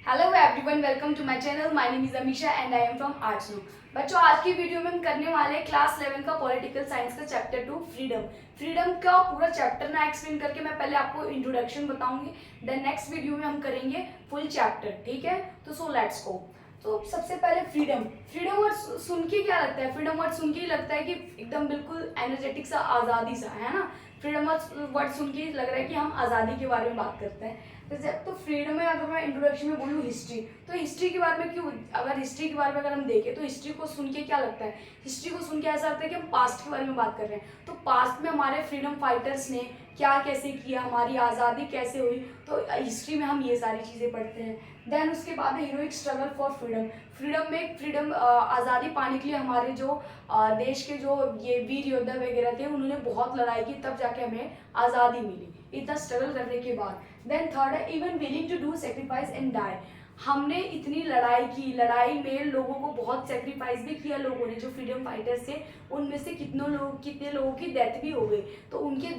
Hello everyone, welcome to my channel. My name is Amisha and I am from arts group. बच्चों, आज की video में हम करने वाले हैं क्लास 11 का पॉलिटिकल साइंस का चैप्टर 2 फ्रीडम। फ्रीडम का पूरा चैप्टर ना एक्सप्लेन करके मैं पहले आपको इंट्रोडक्शन बताऊंगी, देन नेक्स्ट वीडियो में हम करेंगे फुल चैप्टर। ठीक है, तो सो लेट्स गो। तो सबसे पहले फ्रीडम। फ्रीडम वर्ड सुन के क्या लगता है? फ्रीडम वर्ड सुन के ही लगता है कि एकदम बिल्कुल एनर्जेटिक सा, आज़ादी सा, है ना। फ्रीडम वर्ड सुन के लग रहा है कि हम आज़ादी के बारे में बात करते हैं। तो फ्रीडम में अगर मैं इंट्रोडक्शन में बोलूँ हिस्ट्री, तो हिस्ट्री के बारे में क्यों, अगर हिस्ट्री के बारे में अगर हम देखें तो हिस्ट्री को सुन के क्या लगता है? हिस्ट्री को सुन के ऐसा लगता है कि हम पास्ट के बारे में बात कर रहे हैं। तो पास्ट में हमारे फ्रीडम फाइटर्स ने क्या कैसे किया, हमारी आज़ादी कैसे हुई, तो हिस्ट्री में हम ये सारी चीज़ें पढ़ते हैं। देन उसके बाद है heroic struggle for freedom. Freedom में फ्रीडम आज़ादी पाने के लिए हमारे जो देश के जो ये वीर योद्धा वगैरह थे, उन्होंने बहुत लड़ाई की, तब जाके हमें आज़ादी मिली, इतना स्ट्रगल करने के बाद। देन थर्ड है even willing to do sacrifice and die. हमने इतनी लड़ाई की, लड़ाई में लोगों को बहुत सेक्रीफाइस भी किया लोगों ने, जो फ्रीडम फाइटर्स थे उनमें से कितने लोगों की डेथ भी हो गई। तो उनकी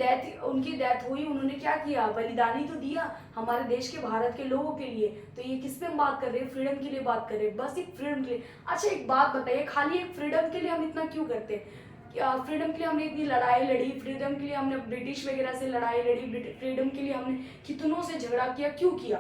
डेथ हुई, उन्होंने क्या किया? बलिदानी तो दिया हमारे देश के, भारत के लोगों के लिए। तो ये किस पे हम बात कर रहे हैं? फ्रीडम के लिए बात कर रहे हैं, बस एक फ्रीडम के लिए। अच्छा, एक बात बताइए, खाली एक फ्रीडम के लिए हम इतना क्यों करते हैं? फ्रीडम के लिए हमने इतनी लड़ाई लड़ी, फ्रीडम के लिए हमने ब्रिटिश वगैरह से लड़ाई लड़ी, फ्रीडम के लिए हमने कितनों से झगड़ा किया, क्यों किया?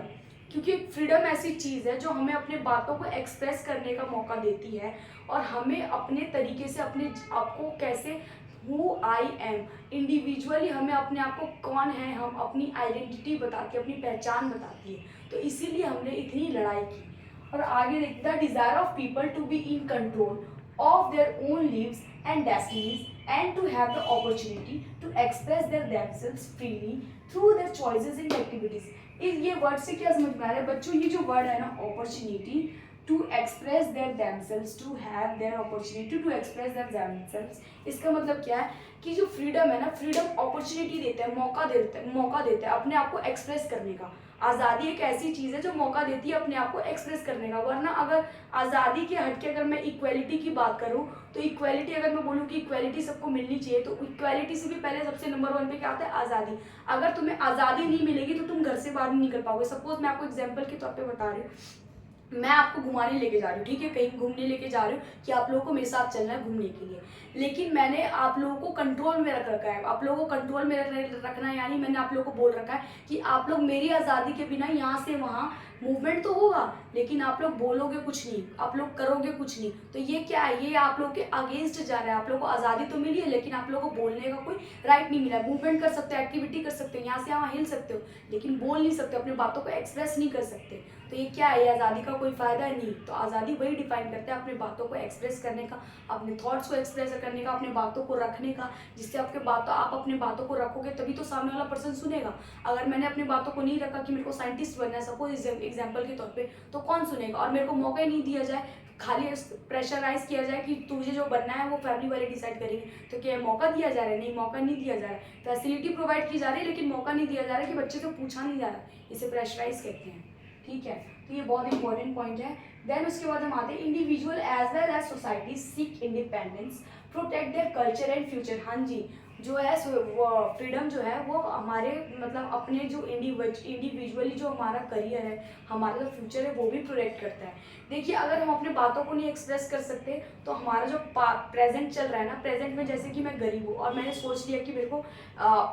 क्योंकि फ्रीडम ऐसी चीज़ है जो हमें अपने बातों को एक्सप्रेस करने का मौका देती है, और हमें अपने तरीके से अपने आपको कैसे, हु आई एम, इंडिविजुअली हमें अपने आप को कौन है, हम अपनी आइडेंटिटी बताती है, अपनी पहचान बताती है। तो इसीलिए हमने इतनी लड़ाई की। और आगे देखते हैं, desire of people to be in control of their own lives and destinies, and to have the opportunity to express their themselves freely through their choices and activities। इस ये वर्ड से क्या समझ में आ रहा है बच्चों? ये जो वर्ड है ना, opportunity to express their themselves, to have their opportunity to express their themselves, इसका मतलब क्या है कि जो फ्रीडम है ना, फ्रीडम अपॉर्चुनिटी देता है, मौका देता है अपने आप को एक्सप्रेस करने का। आज़ादी एक ऐसी चीज़ है जो मौका देती है अपने आप को एक्सप्रेस करने का। वरना अगर आज़ादी के हटके अगर मैं इक्वेलिटी की बात करूं, तो इक्वेलिटी अगर मैं बोलूं कि इक्वेलिटी सबको मिलनी चाहिए, तो इक्वेलिटी से भी पहले सबसे नंबर 1 पे क्या आता है? आज़ादी। अगर तुम्हें आज़ादी नहीं मिलेगी तो तुम घर से बाहर नहीं निकल पाओगे। सपोज मैं आपको एग्जाम्पल के तौर पर बता रही हूँ, मैं आपको घुमाने लेके जा रही हूँ, ठीक है, कहीं घूमने लेके जा रही हूँ कि आप लोगों को मेरे साथ चलना है घूमने के लिए, लेकिन मैंने आप लोगों को कंट्रोल में रख रखा है। आप लोगों को कंट्रोल में रखना है, यानी मैंने आप लोगों को बोल रखा है कि आप लोग मेरी आज़ादी के बिना यहाँ से वहाँ मूवमेंट तो होगा, लेकिन आप लोग बोलोगे कुछ नहीं, आप लोग करोगे कुछ नहीं। तो ये क्या है? ये आप लोग के अगेंस्ट जा रहा है। आप लोगों को आज़ादी तो मिली है, लेकिन आप लोगों को बोलने का कोई राइट नहीं मिला। मूवमेंट कर सकते हो, एक्टिविटी कर सकते हो, यहाँ से यहाँ हिल सकते हो, लेकिन बोल नहीं सकते, अपनी बातों को एक्सप्रेस नहीं कर सकते। तो ये क्या है? ये आज़ादी का कोई फ़ायदा नहीं। तो आज़ादी वही डिफाइन करता है, अपनी बातों को एक्सप्रेस करने का, अपने थॉट्स को एक्सप्रेस करने का, अपनी बातों को रखने का, जिससे आप अपने बातों को रखोगे तभी तो सामने वाला पर्सन सुनेगा। अगर मैंने अपनी बातों को नहीं रखा कि मेरे को साइंटिस्ट बनना है, सपोज एग्जाम्पल के तौर पे, तो कौन सुनेगा? और मेरे को मौका ही नहीं दिया जाए, खाली प्रेशराइज किया जाए कि तुझे जो बनना है वो फैमिली वाले डिसाइड करेंगे, तो क्या मौका दिया जा रहा है? नहीं, मौका नहीं दिया जा रहा है। फैसिलिटी प्रोवाइड की जा रही है, लेकिन मौका नहीं दिया जा रहा है कि बच्चे से पूछा नहीं जा रहा। इसे प्रेशराइज कहते हैं। ठीक है, तो ये बहुत इंपॉर्टेंट पॉइंट है। देन उसके बाद हम आते हैं, individual as well as society seek independence, protect their culture and future. हाँ जी, जो है फ्रीडम जो है वो हमारे मतलब अपने जो इंडिविजुअली जो हमारा करियर है, हमारा जो फ्यूचर है, वो भी प्रोटेक्ट करता है। देखिए, अगर हम अपने बातों को नहीं एक्सप्रेस कर सकते, तो हमारा जो प्रेजेंट चल रहा है ना, प्रेजेंट में जैसे कि मैं गरीब हूँ और मैंने सोच लिया कि मेरे को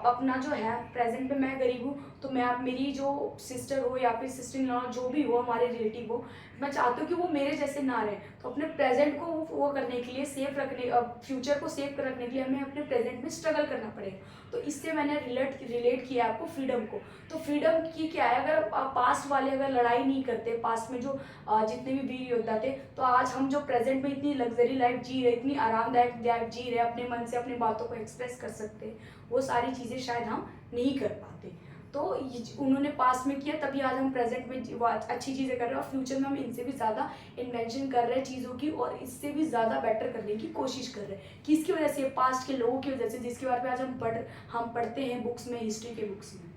अपना जो है प्रेजेंट में मैं गरीब हूँ, तो मैं मेरी जो सिस्टर हो या फिर सिस्टर इन लॉ जो भी हो, हमारे रिलेटिव हो, मैं चाहती हूँ कि वो मेरे जैसे ना रहे। तो अपने प्रेजेंट को वो करने के लिए, सेफ रखने, फ्यूचर को सेफ रखने के लिए हमें अपने प्रेजेंट में स्ट्रगल करना पड़ेगा। तो इससे मैंने रिलेट किया आपको फ्रीडम को। तो फ्रीडम की क्या है? अगर पास्ट वाले अगर लड़ाई नहीं करते, पास्ट में जो जितने भी वीर योद्धा थे, तो आज हम जो प्रेजेंट में इतनी लग्जरी लाइफ जी रहे, इतनी आरामदायक लाइफ जी रहे, अपने मन से अपनी बातों को एक्सप्रेस कर सकते, वो सारी चीज़ें शायद हम नहीं कर पाते। तो उन्होंने पास्ट में किया, तभी आज हम प्रेजेंट में अच्छी चीज़ें कर रहे हैं, और फ्यूचर में हम इनसे भी ज़्यादा इन्वेंशन कर रहे हैं चीज़ों की, और इससे भी ज़्यादा बेटर करने की कोशिश कर रहे हैं। किसकी वजह से? पास्ट के लोगों की वजह से, जिसके बारे में आज हम पढ़ते हैं बुक्स में, हिस्ट्री के बुक्स में।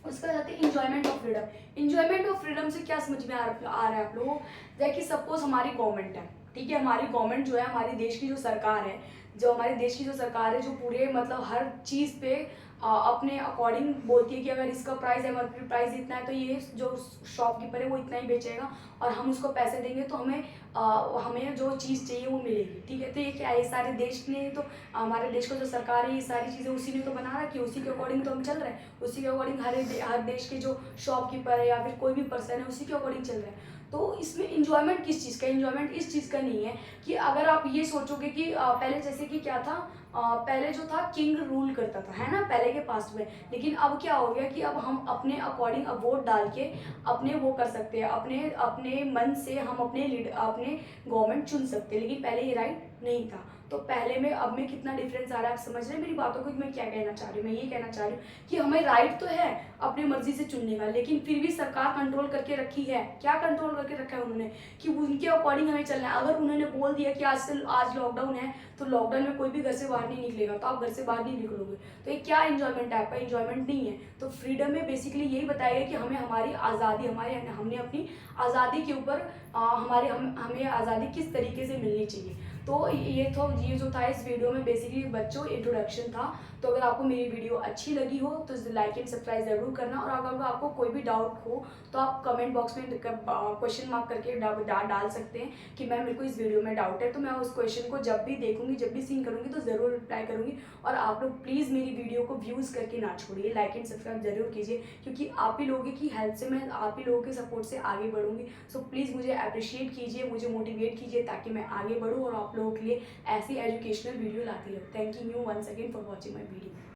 उसके बाद आते हैं enjoyment of freedom. Enjoyment of freedom से क्या समझ में आ रहा है आप लोगों? जैसे कि सपोज हमारी गवर्नमेंट है, ठीक है, हमारी गवर्नमेंट जो है, हमारे देश की जो सरकार है, जो हमारे देश की जो सरकार है, जो पूरे मतलब हर चीज़ पे अपने अकॉर्डिंग बोलती है कि अगर इसका प्राइस एमआरपी प्राइस इतना है तो ये जो शॉपकीपर है वो इतना ही बेचेगा और हम उसको पैसे देंगे तो हमें जो चीज़ चाहिए वो मिलेगी, ठीक है। तो ये क्या है, ये सारे देश ने तो हमारे देश का जो सरकार है ये सारी चीज़ें उसी ने तो बना रखी है, उसी के अकॉर्डिंग तो हम चल रहे हैं, उसी के अकॉर्डिंग हर देश के जो शॉपकीपर है या फिर कोई भी पर्सन है उसी के अकॉर्डिंग चल रहे हैं। तो इसमें इंजॉयमेंट किस चीज़ का, इंजॉयमेंट इस चीज़ का नहीं है कि अगर आप ये सोचोगे कि पहले जैसे कि क्या था, पहले जो था किंग रूल करता था, है ना, पहले के पास्ट में। लेकिन अब क्या हो गया कि अब हम अपने अकॉर्डिंग अब वोट डाल के अपने वो कर सकते हैं, अपने अपने मन से हम अपने गवर्नमेंट चुन सकते हैं, लेकिन पहले ये राइट नहीं था। तो पहले में अब में कितना डिफरेंस आ रहा है, आप समझ रहे हैं मेरी बातों को कि मैं क्या कहना चाह रही हूँ। मैं ये कहना चाह रही हूँ कि हमें राइट तो है अपनी मर्जी से चुनने का, लेकिन फिर भी सरकार कंट्रोल करके रखी है। क्या कंट्रोल करके रखा है उन्होंने कि उनके अकॉर्डिंग हमें चलना है। अगर उन्होंने बोल दिया कि आज लॉकडाउन है तो लॉकडाउन में कोई भी घर से बाहर नहीं निकलेगा, तो आप घर से बाहर नहीं निकलोगे, तो ये क्या इंजॉयमेंट है आपका, इंजॉयमेंट नहीं है। तो फ्रीडम में बेसिकली यही बताया गया कि हमें हमारी आज़ादी, हमने अपनी आज़ादी के ऊपर हमें आज़ादी किस तरीके से मिलनी चाहिए। तो ये जो था इस वीडियो में बेसिकली बच्चों इंट्रोडक्शन था। तो अगर आपको मेरी वीडियो अच्छी लगी हो तो लाइक एंड सब्सक्राइब ज़रूर करना, और अगर आपको कोई भी डाउट हो तो आप कमेंट बॉक्स में क्वेश्चन मार्क करके डाल सकते हैं कि मैम मेरे को इस वीडियो में डाउट है। तो मैं उस क्वेश्चन को जब भी देखूंगी, जब भी सीन करूंगी तो ज़रूर रिप्लाई करूंगी। और आप लोग प्लीज़ मेरी वीडियो को व्यूज़ करके ना छोड़िए, लाइक एंड सब्सक्राइब जरूर कीजिए, क्योंकि आप ही लोगों की हेल्प से, मैं आप ही लोगों के सपोर्ट से आगे बढ़ूंगी। सो प्लीज़ मुझे अप्रिशिएट कीजिए, मुझे मोटिवेट कीजिए ताकि मैं आगे बढ़ूँ और आप लोगों के लिए ऐसी एजुकेशनल वीडियो लाती रहूँ। Thank you once again for watching my video.